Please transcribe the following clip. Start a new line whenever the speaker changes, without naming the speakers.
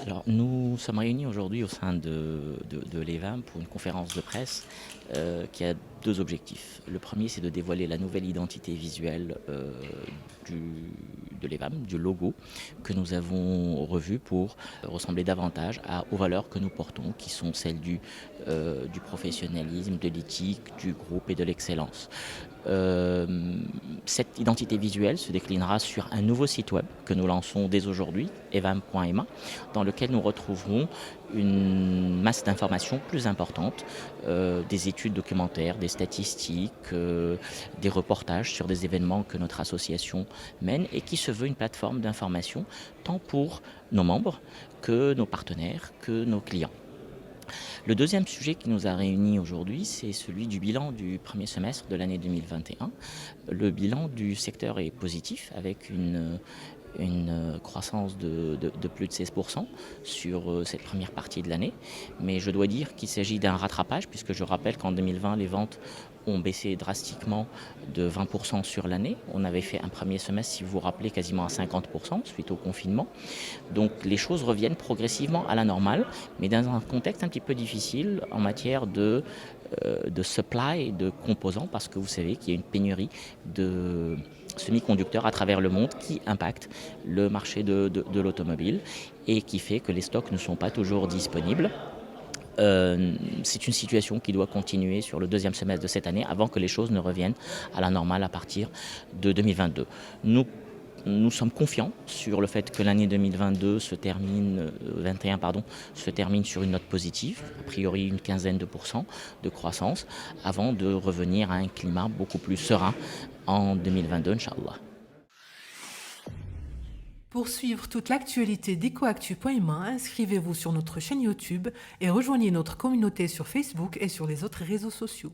Alors, nous sommes réunis aujourd'hui au sein de l'EVAM pour une conférence de presse qui a deux objectifs. Le premier, c'est de dévoiler la nouvelle identité visuelle de l'EVAM, du logo, que nous avons revu pour ressembler davantage aux valeurs que nous portons, qui sont celles du professionnalisme, de l'éthique, du groupe et de l'excellence. Euh, Cette identité visuelle se déclinera sur un nouveau site web que nous lançons dès aujourd'hui, evam.ma, dans lequel nous retrouverons une masse d'informations plus importante, des études documentaires, des statistiques, des reportages sur des événements que notre association mène et qui se veut une plateforme d'information tant pour nos membres que nos partenaires, que nos clients. Le deuxième sujet qui nous a réunis aujourd'hui, c'est celui du bilan du premier semestre de l'année 2021. Le bilan du secteur est positif avec une croissance de plus de 16% sur cette première partie de l'année. Mais je dois dire qu'il s'agit d'un rattrapage puisque je rappelle qu'en 2020, les ventes ont baissé drastiquement de 20% sur l'année. On avait fait un premier semestre, si vous vous rappelez, quasiment à 50% suite au confinement. Donc les choses reviennent progressivement à la normale, mais dans un contexte un petit peu difficile en matière de supply de composants, parce que vous savez qu'il y a une pénurie de semi-conducteurs à travers le monde qui impacte le marché de l'automobile et qui fait que les stocks ne sont pas toujours disponibles. C'est une situation qui doit continuer sur le deuxième semestre de cette année avant que les choses ne reviennent à la normale à partir de 2022. Nous sommes confiants sur le fait que l'année 2022 21 pardon, se termine sur une note positive, a priori une quinzaine de pourcents de croissance, avant de revenir à un climat beaucoup plus serein en 2022, Inch'Allah.
Pour suivre toute l'actualité d'EcoActu.ma, inscrivez-vous sur notre chaîne YouTube et rejoignez notre communauté sur Facebook et sur les autres réseaux sociaux.